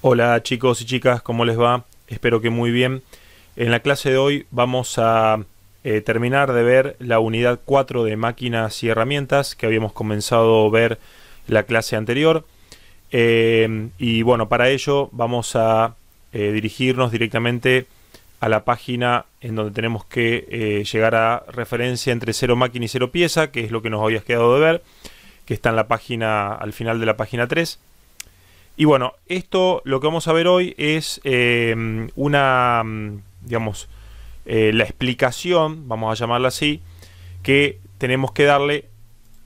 Hola chicos y chicas, ¿cómo les va? Espero que muy bien. En la clase de hoy vamos a terminar de ver la unidad 4 de máquinas y herramientas que habíamos comenzado a ver la clase anterior. Y bueno, para ello vamos a dirigirnos directamente a la página en donde tenemos que llegar a referencia entre 0 máquina y 0 pieza, que es lo que nos habías quedado de ver, que está en la página, al final de la página 3. Y bueno, esto lo que vamos a ver hoy es la explicación, vamos a llamarla así, que tenemos que darle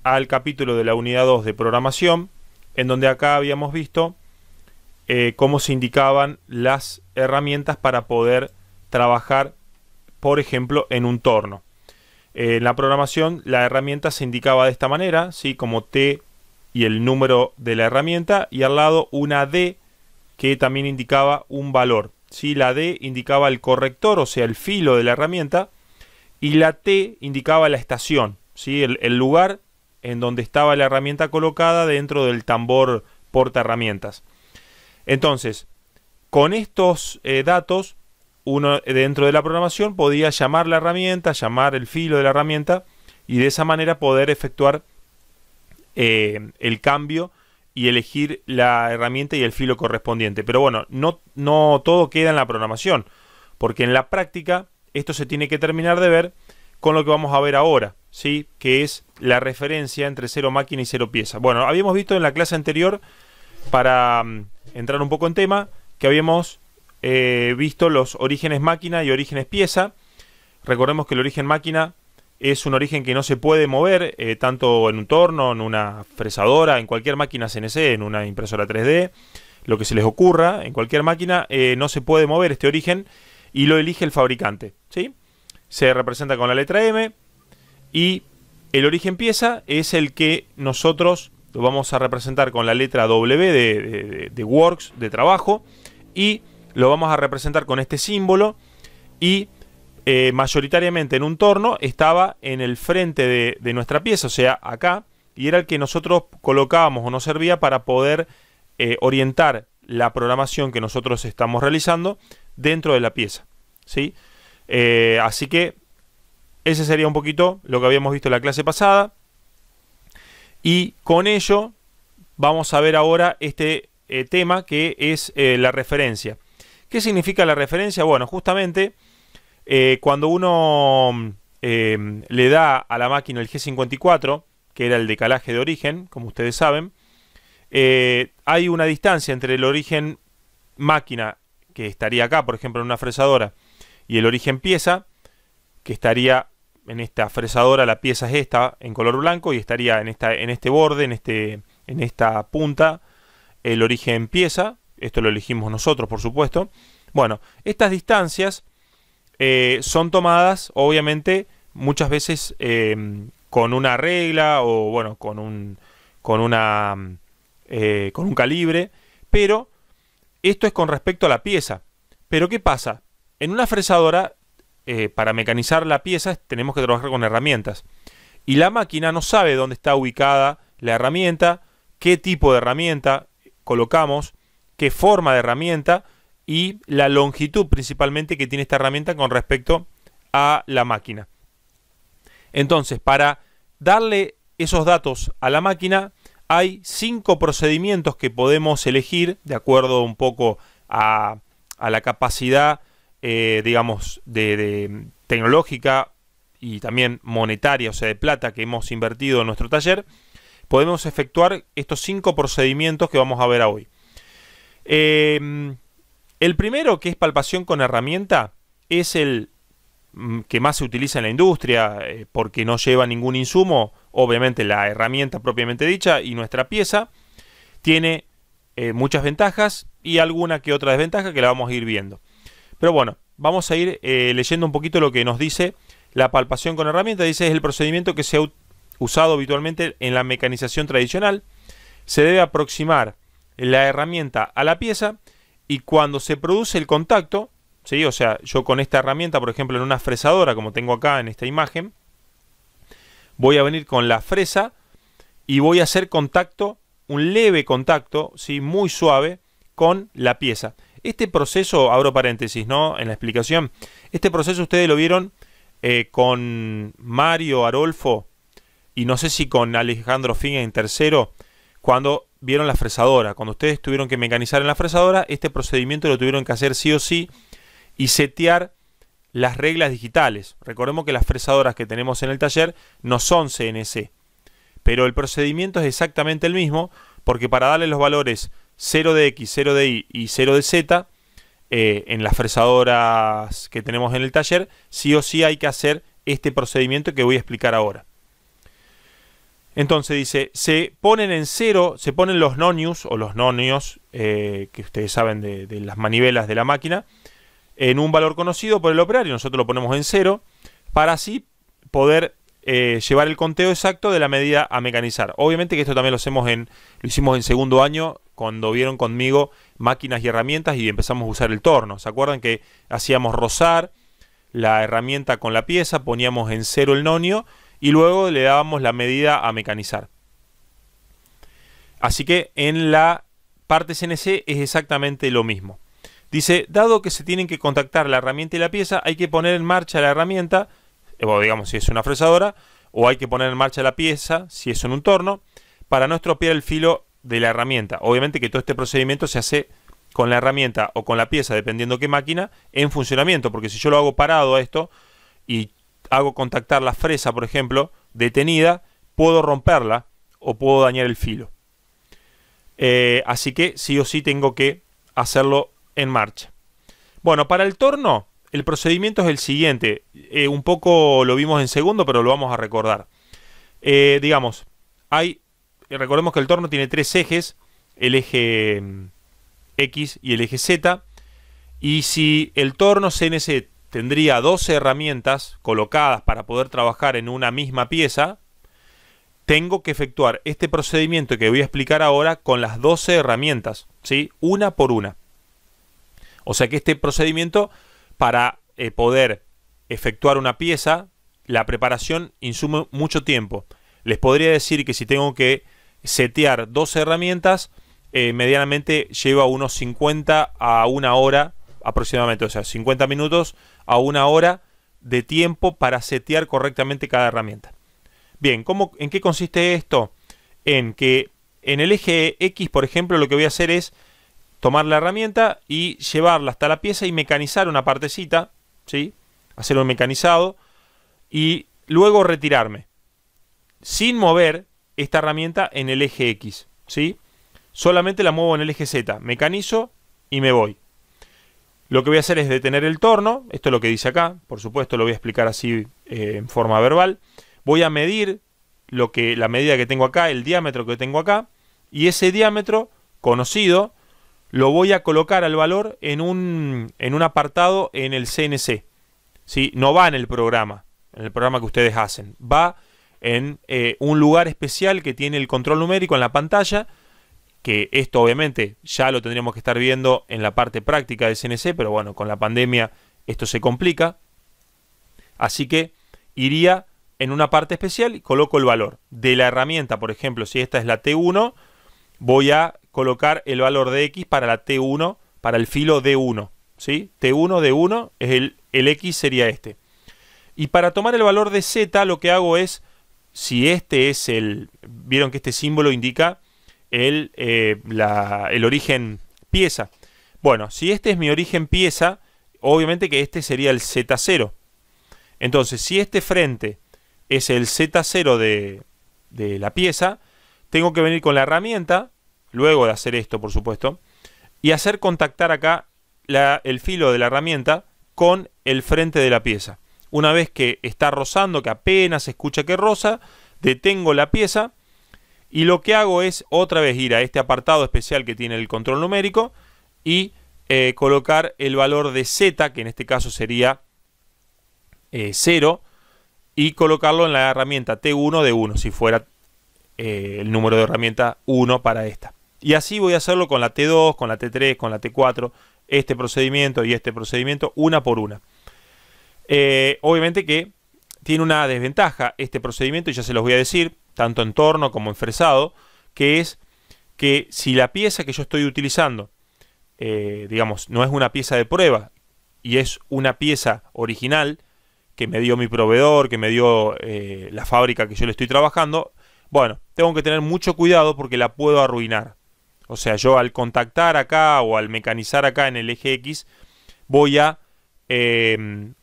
al capítulo de la unidad 2 de programación, en donde acá habíamos visto cómo se indicaban las herramientas para poder trabajar, por ejemplo, en un torno. En la programación la herramienta se indicaba de esta manera, ¿sí? Como T y el número de la herramienta, y al lado una D que también indicaba un valor, ¿sí? La D indicaba el corrector, o sea, el filo de la herramienta, y la T indicaba la estación, ¿sí? El lugar en donde estaba la herramienta colocada dentro del tambor porta herramientas. Entonces, con estos datos, uno dentro de la programación podía llamar la herramienta, llamar el filo de la herramienta, y de esa manera poder efectuar el cambio y elegir la herramienta y el filo correspondiente. Pero bueno, no todo queda en la programación, porque en la práctica esto se tiene que terminar de ver con lo que vamos a ver ahora, ¿sí? Que es la referencia entre 0 máquina y 0 pieza. Bueno, habíamos visto en la clase anterior, para entrar un poco en tema, que habíamos visto los orígenes máquina y orígenes pieza. Recordemos que el origen máquina es un origen que no se puede mover, tanto en un torno, en una fresadora, en cualquier máquina CNC, en una impresora 3D, lo que se les ocurra, en cualquier máquina no se puede mover este origen y lo elige el fabricante, ¿sí? Se representa con la letra M, y el origen pieza es el que nosotros lo vamos a representar con la letra W de Works, de trabajo, y lo vamos a representar con este símbolo, y mayoritariamente en un torno estaba en el frente de nuestra pieza, o sea, acá, y era el que nosotros colocábamos o nos servía para poder orientar la programación que nosotros estamos realizando dentro de la pieza, ¿sí? Así que ese sería un poquito lo que habíamos visto en la clase pasada, y con ello vamos a ver ahora este tema que es la referencia. ¿Qué significa la referencia? Bueno, justamente cuando uno le da a la máquina el G54, que era el decalaje de origen, como ustedes saben, hay una distancia entre el origen máquina, que estaría acá, por ejemplo, en una fresadora, y el origen pieza, que estaría en esta fresadora. La pieza es esta, en color blanco, y estaría en este borde, en esta punta, el origen pieza. Esto lo elegimos nosotros, por supuesto. Bueno, estas distancias son tomadas, obviamente, muchas veces con una regla o bueno, con un calibre, pero esto es con respecto a la pieza. Pero ¿qué pasa? En una fresadora, para mecanizar la pieza, tenemos que trabajar con herramientas, y la máquina no sabe dónde está ubicada la herramienta, qué tipo de herramienta colocamos, qué forma de herramienta y la longitud principalmente que tiene esta herramienta con respecto a la máquina. Entonces, para darle esos datos a la máquina, hay 5 procedimientos que podemos elegir de acuerdo un poco a la capacidad, digamos, de tecnológica y también monetaria, o sea, de plata, que hemos invertido en nuestro taller. Podemos efectuar estos 5 procedimientos que vamos a ver hoy. El primero, que es palpación con herramienta, es el que más se utiliza en la industria, porque no lleva ningún insumo, obviamente la herramienta propiamente dicha, y nuestra pieza tiene muchas ventajas y alguna que otra desventaja que la vamos a ir viendo. Pero bueno, vamos a ir leyendo un poquito lo que nos dice la palpación con herramienta. Dice: es el procedimiento que se ha usado habitualmente en la mecanización tradicional. Se debe aproximar la herramienta a la pieza, y cuando se produce el contacto, ¿sí? O sea, yo con esta herramienta, por ejemplo, en una fresadora, como tengo acá en esta imagen, voy a venir con la fresa y voy a hacer contacto, un leve contacto, ¿sí? Muy suave, con la pieza. Este proceso, abro paréntesis, ¿no? En la explicación, este proceso ustedes lo vieron con Mario Arolfo y no sé si con Alejandro Finga en tercero, cuando vieron la fresadora. Cuando ustedes tuvieron que mecanizar en la fresadora, este procedimiento lo tuvieron que hacer sí o sí y setear las reglas digitales. Recordemos que las fresadoras que tenemos en el taller no son CNC, pero el procedimiento es exactamente el mismo, porque para darle los valores 0 de X, 0 de Y y 0 de Z en las fresadoras que tenemos en el taller, sí o sí hay que hacer este procedimiento que voy a explicar ahora. Entonces dice, se ponen en cero, se ponen los nonios o los nonios, que ustedes saben de las manivelas de la máquina, en un valor conocido por el operario. Nosotros lo ponemos en 0 para así poder llevar el conteo exacto de la medida a mecanizar. Obviamente que esto también lo hicimos en segundo año cuando vieron conmigo máquinas y herramientas y empezamos a usar el torno. ¿Se acuerdan que hacíamos rozar la herramienta con la pieza, poníamos en 0 el nonio y luego le dábamos la medida a mecanizar? Así que en la parte CNC es exactamente lo mismo. Dice, dado que se tienen que contactar la herramienta y la pieza, hay que poner en marcha la herramienta, o digamos si es una fresadora, o hay que poner en marcha la pieza, si es en un torno, para no estropear el filo de la herramienta. Obviamente que todo este procedimiento se hace con la herramienta o con la pieza, dependiendo qué máquina, en funcionamiento, porque si yo lo hago parado a esto y hago contactar la fresa, por ejemplo, detenida, puedo romperla o puedo dañar el filo. Así que sí o sí tengo que hacerlo en marcha. Bueno, para el torno, el procedimiento es el siguiente. Un poco lo vimos en segundo, pero lo vamos a recordar. Digamos, recordemos que el torno tiene 3 ejes, el eje X y el eje Z, y si el torno CNC tendría 12 herramientas colocadas para poder trabajar en una misma pieza, tengo que efectuar este procedimiento que voy a explicar ahora con las 12 herramientas, ¿sí? Una por una. O sea que este procedimiento, para poder efectuar una pieza, la preparación insume mucho tiempo. Les podría decir que si tengo que setear 12 herramientas, medianamente lleva unos 50 a una hora aproximadamente, o sea, 50 minutos a una hora de tiempo para setear correctamente cada herramienta. Bien, ¿en qué consiste esto? En que en el eje X, por ejemplo, lo que voy a hacer es tomar la herramienta y llevarla hasta la pieza y mecanizar una partecita, ¿sí? Hacer un mecanizado y luego retirarme sin mover esta herramienta en el eje X, ¿sí? Solamente la muevo en el eje Z, mecanizo y me voy. Lo que voy a hacer es detener el torno, esto es lo que dice acá, por supuesto lo voy a explicar así en forma verbal. Voy a medir la medida que tengo acá, el diámetro que tengo acá, y ese diámetro conocido lo voy a colocar al valor en un apartado en el CNC, ¿sí? No va en el programa que ustedes hacen, va en un lugar especial que tiene el control numérico en la pantalla, que esto obviamente ya lo tendríamos que estar viendo en la parte práctica del CNC, pero bueno, con la pandemia esto se complica, así que iría en una parte especial y coloco el valor de la herramienta. Por ejemplo, si esta es la T1, voy a colocar el valor de X para la T1, para el filo D1, ¿sí? T1, D1, es el X sería este. Y para tomar el valor de Z, lo que hago es, si este es vieron que este símbolo indica el origen pieza. Bueno, si este es mi origen pieza, obviamente que este sería el Z0. Entonces, si este frente es el Z0 de la pieza, tengo que venir con la herramienta, luego de hacer esto por supuesto, y hacer contactar acá el filo de la herramienta con el frente de la pieza. Una vez que está rozando, que apenas se escucha que roza, detengo la pieza y lo que hago es otra vez ir a este apartado especial que tiene el control numérico y colocar el valor de Z, que en este caso sería 0, y colocarlo en la herramienta T1 de 1, si fuera el número de herramienta 1 para esta. Y así voy a hacerlo con la T2, con la T3, con la T4, este procedimiento y este procedimiento, una por una. Obviamente que tiene una desventaja este procedimiento, y ya se los voy a decir, tanto en torno como en fresado, que es que si la pieza que yo estoy utilizando digamos, no es una pieza de prueba y es una pieza original que me dio mi proveedor, que me dio la fábrica que yo le estoy trabajando, bueno, tengo que tener mucho cuidado porque la puedo arruinar. O sea, yo al contactar acá o al mecanizar acá en el eje X, voy a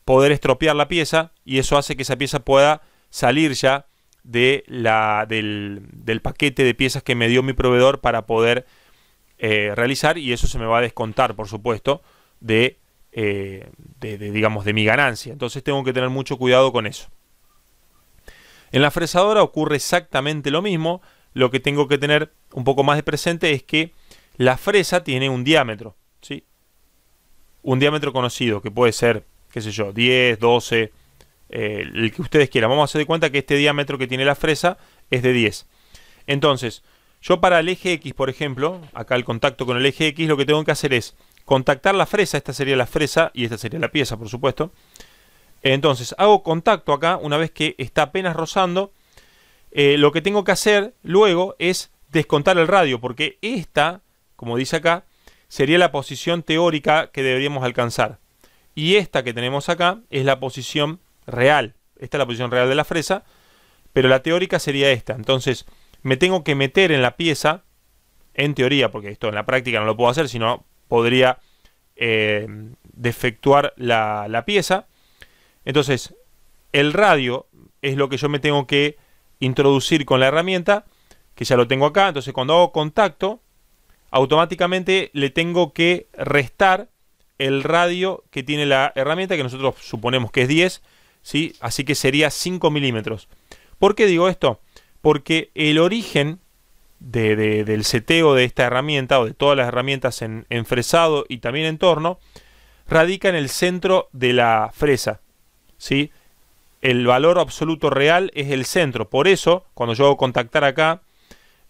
poder estropear la pieza y eso hace que esa pieza pueda salir ya de del paquete de piezas que me dio mi proveedor para poder realizar, y eso se me va a descontar, por supuesto, digamos, de mi ganancia. Entonces tengo que tener mucho cuidado con eso. En la fresadora ocurre exactamente lo mismo. Lo que tengo que tener un poco más de presente es que la fresa tiene un diámetro, ¿sí? Un diámetro conocido, que puede ser, qué sé yo, 10, 12, el que ustedes quieran. Vamos a hacer de cuenta que este diámetro que tiene la fresa es de 10. Entonces, yo para el eje X, por ejemplo, acá el contacto con el eje X, lo que tengo que hacer es contactar la fresa. Esta sería la fresa y esta sería la pieza, por supuesto. Entonces, hago contacto acá una vez que está apenas rozando. Lo que tengo que hacer luego es descontar el radio, porque esta, como dice acá, sería la posición teórica que deberíamos alcanzar. Y esta que tenemos acá es la posición real. Esta es la posición real de la fresa, pero la teórica sería esta. Entonces, me tengo que meter en la pieza, en teoría, porque esto en la práctica no lo puedo hacer, sino podría defectuar la pieza. Entonces, el radio es lo que yo me tengo que introducir con la herramienta, que ya lo tengo acá. Entonces, cuando hago contacto, automáticamente le tengo que restar el radio que tiene la herramienta, que nosotros suponemos que es 10, ¿sí? Así que sería 5 milímetros. ¿Por qué digo esto? Porque el origen del seteo de esta herramienta, o de todas las herramientas en fresado y también en torno, radica en el centro de la fresa, ¿sí? El valor absoluto real es el centro. Por eso, cuando yo hago contactar acá,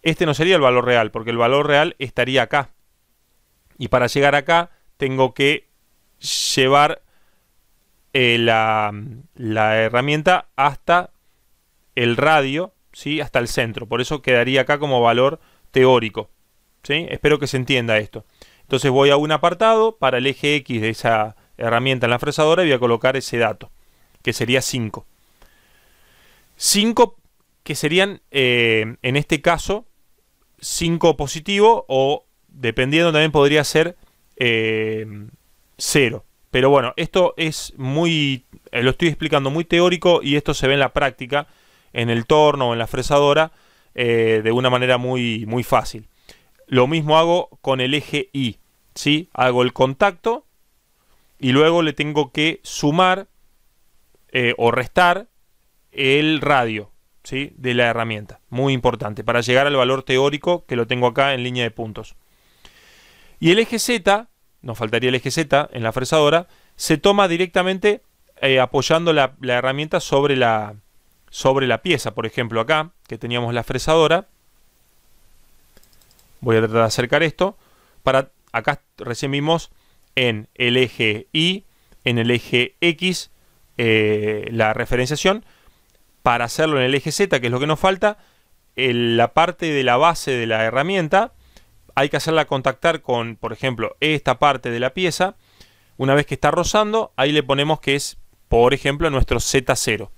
este no sería el valor real, porque el valor real estaría acá. Y para llegar acá, tengo que llevar la herramienta hasta el radio, ¿sí? Hasta el centro. Por eso quedaría acá como valor teórico, ¿sí? Espero que se entienda esto. Entonces voy a un apartado para el eje X de esa herramienta en la fresadora y voy a colocar ese dato, que sería 5. 5 que serían, en este caso, 5 positivo, o dependiendo también podría ser 0. Pero bueno, esto es muy, lo estoy explicando muy teórico, y esto se ve en la práctica, en el torno o en la fresadora, de una manera muy, muy fácil. Lo mismo hago con el eje Y, ¿sí? Hago el contacto y luego le tengo que sumar o restar el radio, ¿sí? De la herramienta. Muy importante para llegar al valor teórico, que lo tengo acá en línea de puntos. Y el eje Z, nos faltaría el eje Z en la fresadora, se toma directamente apoyando la herramienta sobre la pieza. Por ejemplo, acá que teníamos la fresadora, voy a tratar de acercar esto. Acá recién vimos en el eje Y, en el eje X, la referenciación. Para hacerlo en el eje Z, que es lo que nos falta, la parte de la base de la herramienta hay que hacerla contactar con, por ejemplo, esta parte de la pieza. Una vez que está rozando, ahí le ponemos que es, por ejemplo, nuestro Z0.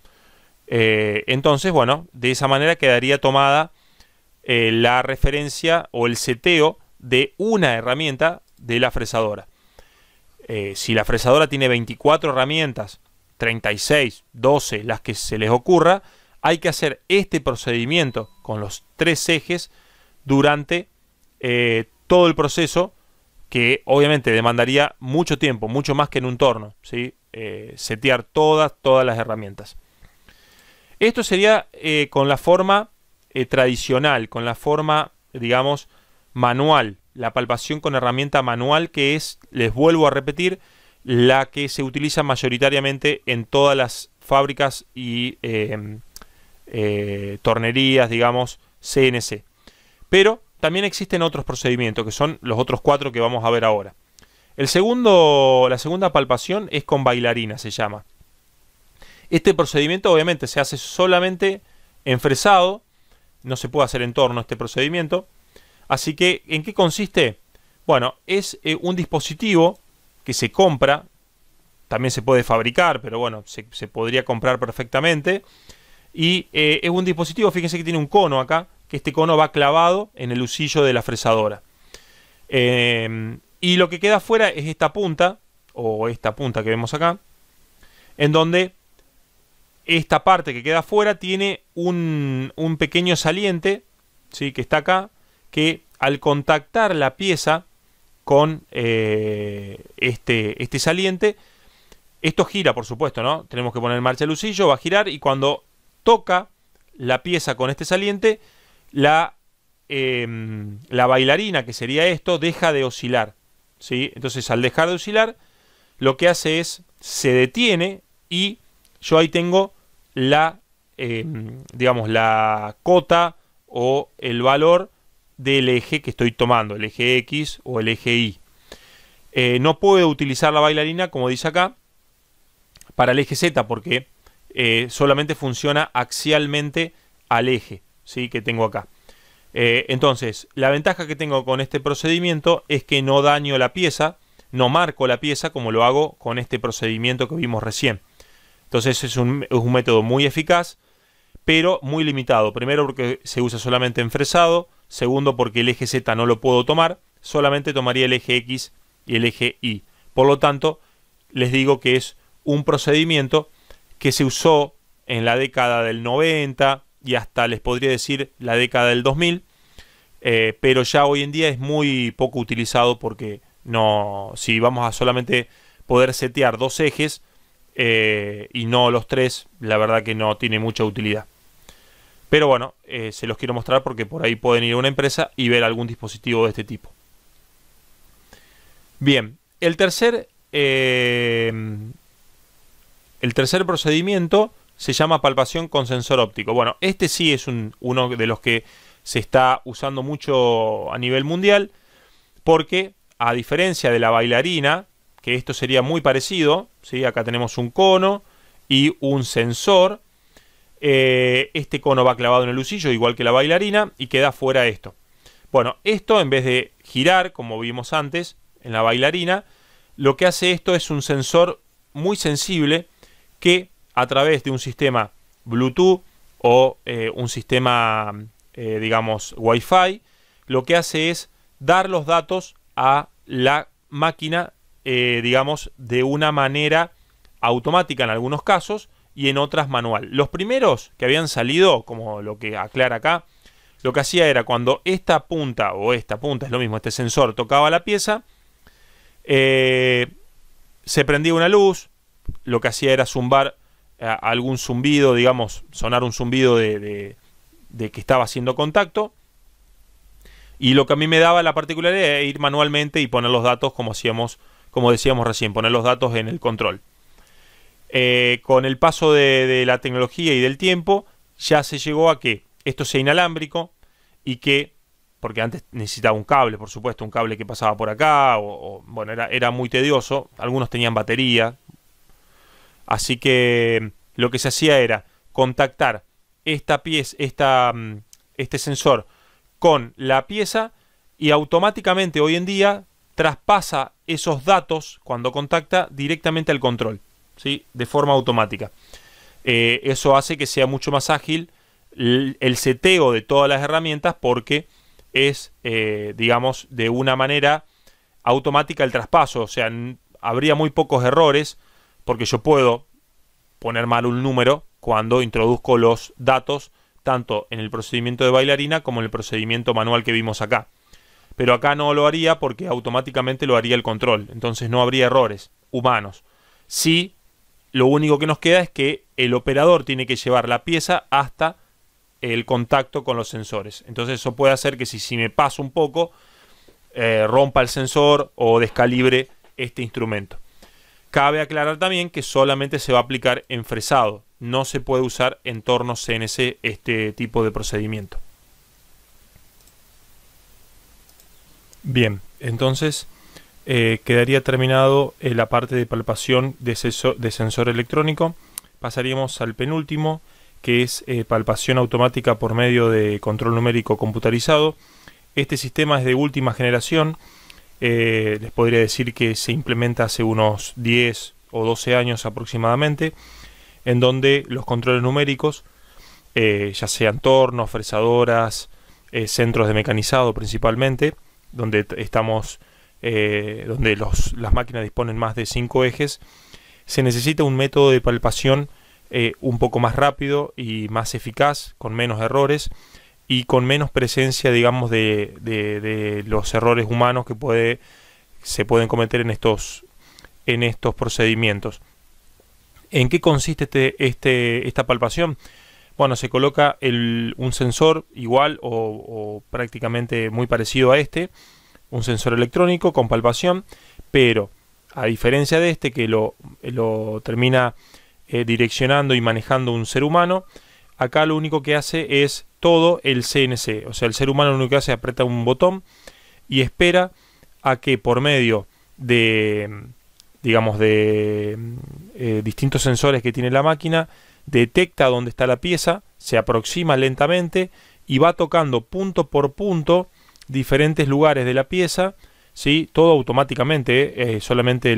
Entonces, bueno, de esa manera quedaría tomada la referencia o el seteo de una herramienta de la fresadora. Si la fresadora tiene 24 herramientas, 36, 12, las que se les ocurra, hay que hacer este procedimiento con los 3 ejes durante todo el proceso, que obviamente demandaría mucho tiempo, mucho más que en un torno, ¿sí? Setear todas las herramientas. Esto sería con la forma tradicional, con la forma, digamos, manual, la palpación con herramienta manual, que es, les vuelvo a repetir, la que se utiliza mayoritariamente en todas las fábricas y tornerías, digamos, CNC. Pero también existen otros procedimientos, que son los otros 4 que vamos a ver ahora. La segunda palpación es con bailarina, se llama. Este procedimiento obviamente se hace solamente en fresado, no se puede hacer en torno este procedimiento. Así que, ¿en qué consiste? Bueno, es un dispositivo que se compra, también se puede fabricar, pero bueno, se podría comprar perfectamente. Y es un dispositivo, fíjense que tiene un cono acá, que este cono va clavado en el husillo de la fresadora. Y lo que queda afuera es esta punta, o esta punta que vemos acá, en donde esta parte que queda afuera tiene un pequeño saliente, ¿sí?, que está acá, que al contactar la pieza con este saliente, esto gira, por supuesto, ¿no? Tenemos que poner en marcha el husillo, va a girar, y cuando toca la pieza con este saliente, la bailarina, que sería esto, deja de oscilar, ¿sí? Entonces, al dejar de oscilar, lo que hace es, se detiene, y yo ahí tengo la, digamos, la cota o el valor del eje que estoy tomando, el eje X o el eje Y. No puedo utilizar la bailarina, como dice acá, para el eje Z, porque solamente funciona axialmente al eje, ¿sí?, que tengo acá. Entonces, la ventaja que tengo con este procedimiento es que no daño la pieza, no marco la pieza como lo hago con este procedimiento que vimos recién. Entonces es un método muy eficaz, pero muy limitado. Primero, porque se usa solamente en fresado. Segundo, porque el eje Z no lo puedo tomar, solamente tomaría el eje X y el eje Y. Por lo tanto, les digo que es un procedimiento que se usó en la década del 90 y hasta les podría decir la década del 2000, pero ya hoy en día es muy poco utilizado, porque no, si vamos a solamente poder setear dos ejes y no los tres, la verdad que no tiene mucha utilidad. Pero bueno, se los quiero mostrar porque por ahí pueden ir a una empresa y ver algún dispositivo de este tipo. Bien, el tercer procedimiento se llama palpación con sensor óptico. Bueno, este sí es uno de los que se está usando mucho a nivel mundial, porque a diferencia de la bailarina, que esto sería muy parecido, ¿sí? Acá tenemos un cono y un sensor. Este cono va clavado en el husillo, igual que la bailarina, y queda fuera esto. Bueno, esto, en vez de girar, como vimos antes en la bailarina, lo que hace esto es un sensor muy sensible que, a través de un sistema Bluetooth o un sistema, digamos, Wi-Fi, lo que hace es dar los datos a la máquina, digamos, de una manera automática en algunos casos y en otras manual. Los primeros que habían salido, como lo que aclara acá, lo que hacía era, cuando esta punta, o esta punta es lo mismo, este sensor tocaba la pieza, se prendía una luz, lo que hacía era zumbar algún zumbido, digamos, sonar un zumbido de que estaba haciendo contacto, y lo que a mí me daba la particularidad era ir manualmente y poner los datos como hacíamos, como decíamos recién, poner los datos en el control. Con el paso de la tecnología y del tiempo, ya se llegó a que esto sea inalámbrico, y que, porque antes necesitaba un cable, por supuesto, un cable que pasaba por acá, bueno, era muy tedioso, algunos tenían batería, así que lo que se hacía era contactar esta pieza, este sensor con la pieza, y automáticamente hoy en día traspasa esos datos cuando contacta directamente al control, ¿sí?, de forma automática. Eso hace que sea mucho más ágil el seteo de todas las herramientas, porque es, digamos, de una manera automática el traspaso. O sea, habría muy pocos errores, porque yo puedo poner mal un número cuando introduzco los datos, tanto en el procedimiento de bailarina como en el procedimiento manual que vimos acá. Pero acá no lo haría, porque automáticamente lo haría el control. Entonces no habría errores humanos. Sí, lo único que nos queda es que el operador tiene que llevar la pieza hasta el contacto con los sensores. Entonces eso puede hacer que si me paso un poco, rompa el sensor o descalibre este instrumento. Cabe aclarar también que solamente se va a aplicar en fresado. No se puede usar en torno CNC este tipo de procedimiento. Bien, entonces quedaría terminado la parte de palpación de sensor electrónico. Pasaríamos al penúltimo, que es palpación automática por medio de control numérico computarizado. Este sistema es de última generación Les podría decir que se implementa hace unos 10 o 12 años aproximadamente, en donde los controles numéricos, ya sean tornos, fresadoras, centros de mecanizado principalmente, donde estamos, donde las máquinas disponen más de 5 ejes, se necesita un método de palpación un poco más rápido y más eficaz, con menos errores y con menos presencia, digamos, de los errores humanos que se pueden cometer en estos procedimientos. ¿En qué consiste esta palpación? Bueno, se coloca un sensor igual o prácticamente muy parecido a un sensor electrónico con palpación, pero a diferencia de que lo termina direccionando y manejando un ser humano, acá lo único que hace es todo el CNC, o sea, el ser humano lo único que hace es aprieta un botón y espera a que por medio de, digamos, de distintos sensores que tiene la máquina, detecta dónde está la pieza, se aproxima lentamente y va tocando punto por punto diferentes lugares de la pieza, ¿sí? Todo automáticamente, solamente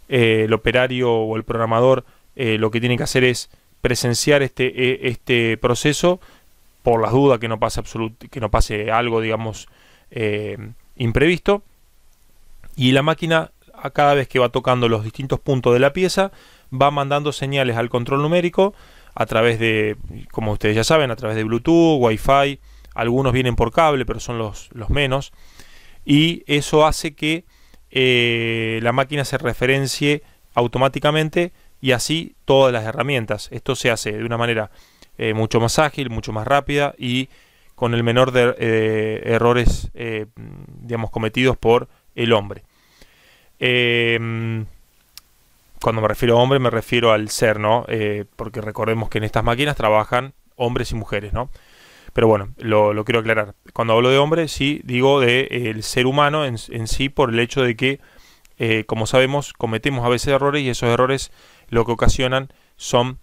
el operario o el programador lo que tiene que hacer es presenciar este proceso por las dudas que no pase algo, digamos, imprevisto, y la máquina a cada vez que va tocando los distintos puntos de la pieza va mandando señales al control numérico a través de, como ustedes ya saben, a través de Bluetooth, Wi-Fi, algunos vienen por cable pero son los menos, y eso hace que la máquina se referencie automáticamente y así todas las herramientas. Esto se hace de una manera mucho más ágil, mucho más rápida y con el menor de errores digamos, cometidos por el hombre. Cuando me refiero a hombre me refiero al ser, ¿no? Porque recordemos que en estas máquinas trabajan hombres y mujeres, ¿no? Pero bueno, lo quiero aclarar. Cuando hablo de hombre, sí digo del ser humano en sí, por el hecho de que, como sabemos, cometemos a veces errores y esos errores lo que ocasionan son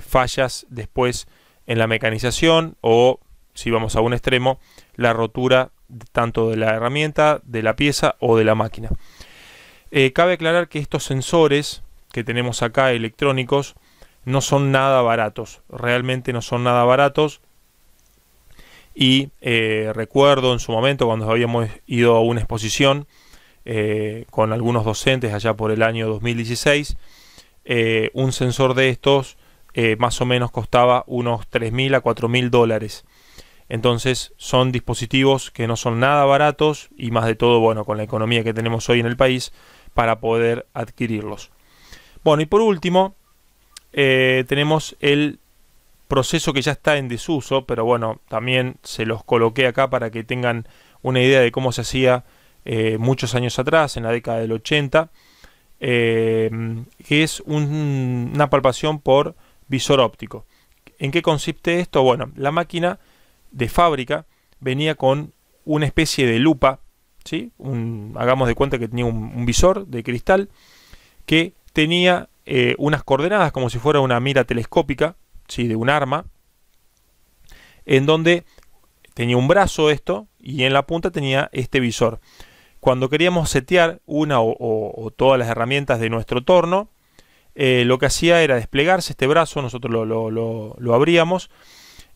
fallas después en la mecanización o, si vamos a un extremo, la rotura tanto de la herramienta, de la pieza o de la máquina. Cabe aclarar que estos sensores que tenemos acá electrónicos no son nada baratos, realmente no son nada baratos, y recuerdo en su momento cuando habíamos ido a una exposición con algunos docentes allá por el año 2016, un sensor de estos más o menos costaba unos 3.000 a 4.000 dólares. Entonces son dispositivos que no son nada baratos y más de todo, bueno, con la economía que tenemos hoy en el país, para poder adquirirlos. Bueno, y por último tenemos el proceso que ya está en desuso, pero bueno, también se los coloqué acá para que tengan una idea de cómo se hacía muchos años atrás, en la década del 80, que es una palpación por visor óptico. ¿En qué consiste esto? Bueno, la máquina de fábrica venía con una especie de lupa, ¿sí? Hagamos de cuenta que tenía un visor de cristal que tenía unas coordenadas como si fuera una mira telescópica, ¿sí? De un arma, en donde tenía un brazo y en la punta tenía este visor. Cuando queríamos setear una o todas las herramientas de nuestro torno, lo que hacía era desplegarse este brazo, nosotros lo abríamos,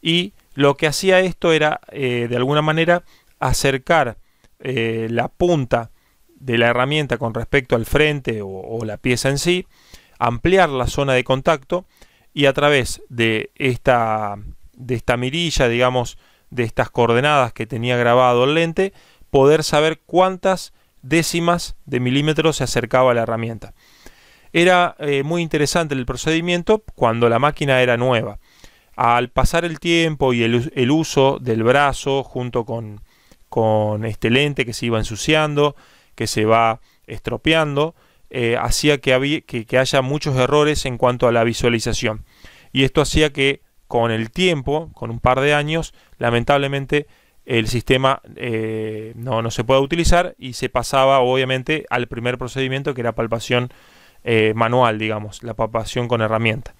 y lo que hacía esto era de alguna manera acercar la punta de la herramienta con respecto al frente o la pieza en sí, ampliar la zona de contacto y a través de esta mirilla, digamos, de estas coordenadas que tenía grabado el lente, poder saber cuántas décimas de milímetro se acercaba a la herramienta. Era muy interesante el procedimiento cuando la máquina era nueva. Al pasar el tiempo y el uso del brazo junto con este lente que se iba ensuciando, que se va estropeando, hacía que haya muchos errores en cuanto a la visualización. Y esto hacía que con el tiempo, con un par de años, lamentablemente el sistema no se pueda utilizar y se pasaba obviamente al primer procedimiento, que era palpación manual, digamos, la palpación con herramienta.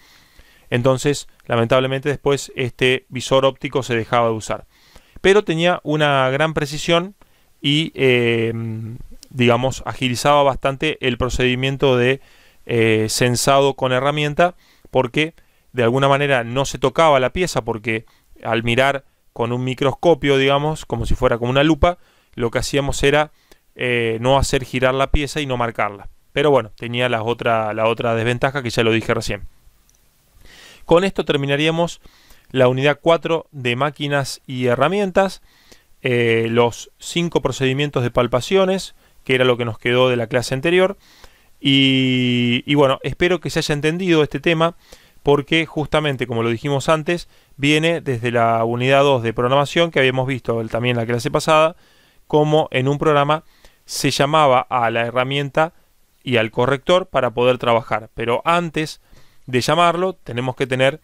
Entonces, lamentablemente después este visor óptico se dejaba de usar. Pero tenía una gran precisión y digamos agilizaba bastante el procedimiento de sensado con herramienta, porque de alguna manera no se tocaba la pieza, porque al mirar con un microscopio, digamos, como si fuera como una lupa, lo que hacíamos era no hacer girar la pieza y no marcarla. Pero bueno, tenía la otra desventaja que ya lo dije recién. Con esto terminaríamos la unidad 4 de máquinas y herramientas, los 5 procedimientos de palpaciones, que era lo que nos quedó de la clase anterior. Y bueno, espero que se haya entendido este tema, porque justamente, como lo dijimos antes, viene desde la unidad 2 de programación, que habíamos visto también en la clase pasada, como en un programa se llamaba a la herramienta y al corrector para poder trabajar. Pero antes de llamarlo, tenemos que tener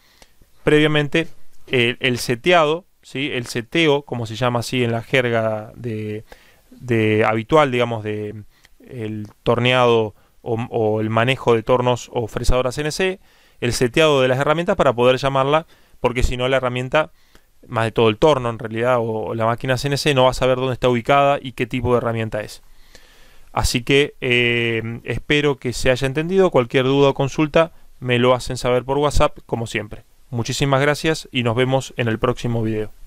previamente el seteado, ¿sí? El seteo, como se llama así en la jerga de habitual, digamos, de el torneado o el manejo de tornos o fresadoras CNC, el seteado de las herramientas para poder llamarla, porque si no la herramienta, más de todo el torno en realidad, o la máquina CNC, no va a saber dónde está ubicada y qué tipo de herramienta es. Así que espero que se haya entendido. Cualquier duda o consulta me lo hacen saber por WhatsApp, como siempre. Muchísimas gracias y nos vemos en el próximo video.